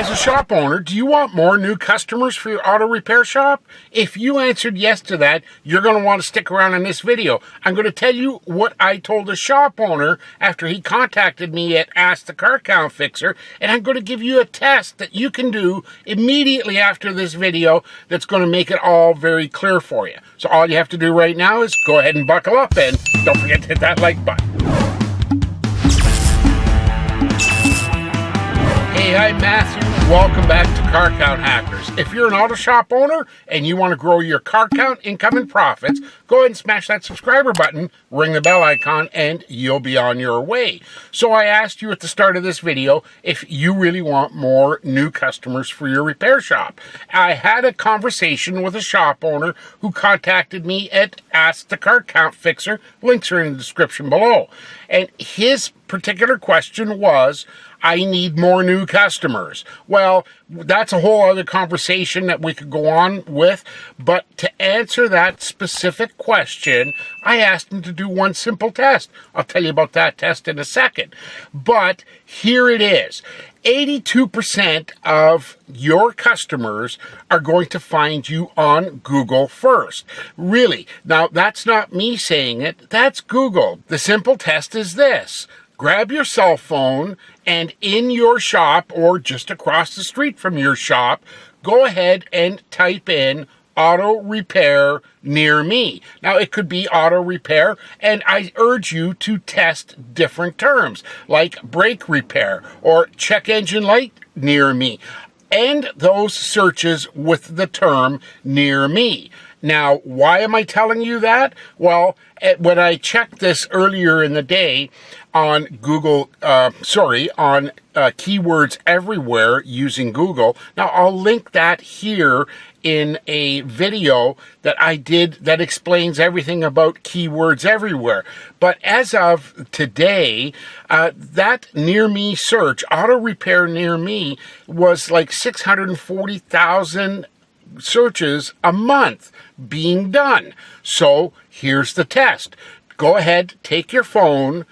As a shop owner, do you want more new customers for your auto repair shop? If you answered yes to that, you're going to want to stick around in this video. I'm going to tell you what I told a shop owner after he contacted me at Ask the Car Count Fixer, and I'm going to give you a test that you can do immediately after this video that's going to make it all very clear for you. So all you have to do right now is go ahead and buckle up, and don't forget to hit that like button. Hey, I'm Matthew. Welcome back to Car Count Hackers. If you're an auto shop owner and you want to grow your car count, income, and profits, go ahead and smash that subscriber button, ring the bell icon, and you'll be on your way. So I asked you at the start of this video if you really want more new customers for your repair shop. I had a conversation with a shop owner who contacted me at Ask the Car Count Fixer. Links are in the description below. And his particular question was, I need more new customers. Well, that's a whole other conversation that we could go on with, but to answer that specific question, I asked him to do one simple test. I'll tell you about that test in a second. But here it is. 82% of your customers are going to find you on Google first. Really. Now, that's not me saying it. That's Google. The simple test is this. Grab your cell phone and in your shop or just across the street from your shop, go ahead and type in auto repair near me. Now, it could be auto repair, and I urge you to test different terms like brake repair or check engine light near me. End those searches with the term near me. Now, why am I telling you that? Well, when I checked this earlier in the day on Google, on keywords everywhere using Google. Now, I'll link that here in a video that I did that explains everything about keywords everywhere. But as of today, that near me search, auto repair near me, was like 640,000 searches a month being done. So here's the test. Go ahead, take your phone,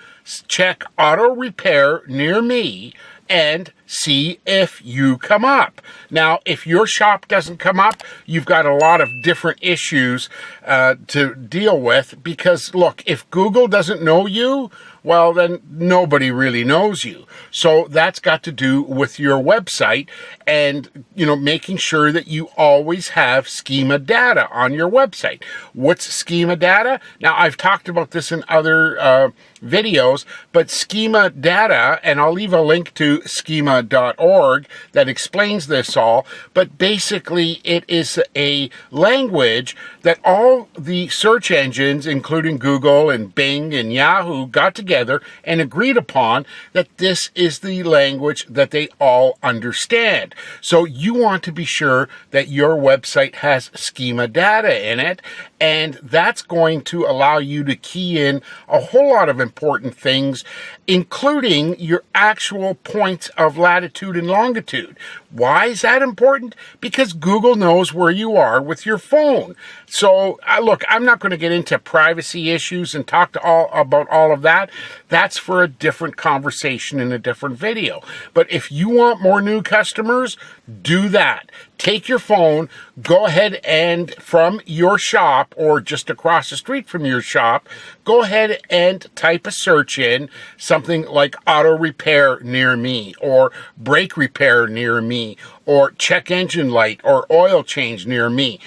check auto repair near me, and see if you come up. Now, if your shop doesn't come up, you've got a lot of different issues to deal with, because look, if Google doesn't know you, well, then nobody really knows you. So that's got to do with your website and, making sure that you always have Schema Data on your website. What's Schema Data? Now, I've talked about this in other videos, but Schema Data, and I'll leave a link to Schema.org that explains this all, but basically it is a language that all the search engines, including Google and Bing and Yahoo, got together and agreed upon that this is the language that they all understand. So you want to be sure that your website has Schema Data in it, and that's going to allow you to key in a whole lot of important things, including your actual points of latitude and longitude. Why is that important? Because Google knows where you are with your phone. So, look, I'm not going to get into privacy issues and talk about all of that. That's for a different conversation in a different video. But if you want more new customers, do that. Take your phone, go ahead and from your shop or just across the street from your shop, go ahead and type a search in, something like auto repair near me, or brake repair near me, or check engine light, or oil change near me.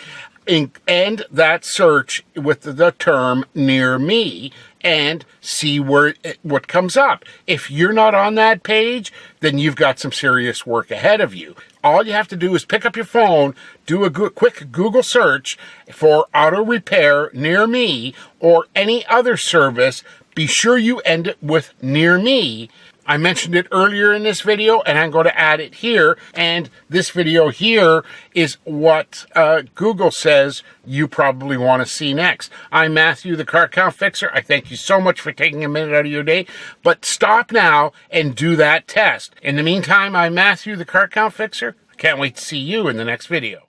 End that search with the term near me and see what comes up. If you're not on that page, then you've got some serious work ahead of you. All you have to do is pick up your phone, do a quick Google search for auto repair near me or any other service. Be sure you end it with near me. I mentioned it earlier in this video, and I'm going to add it here. And this video here is what Google says you probably want to see next. I'm Matthew, the Car Count Fixer. I thank you so much for taking a minute out of your day. But stop now and do that test. In the meantime, I'm Matthew, the Car Count Fixer. I can't wait to see you in the next video.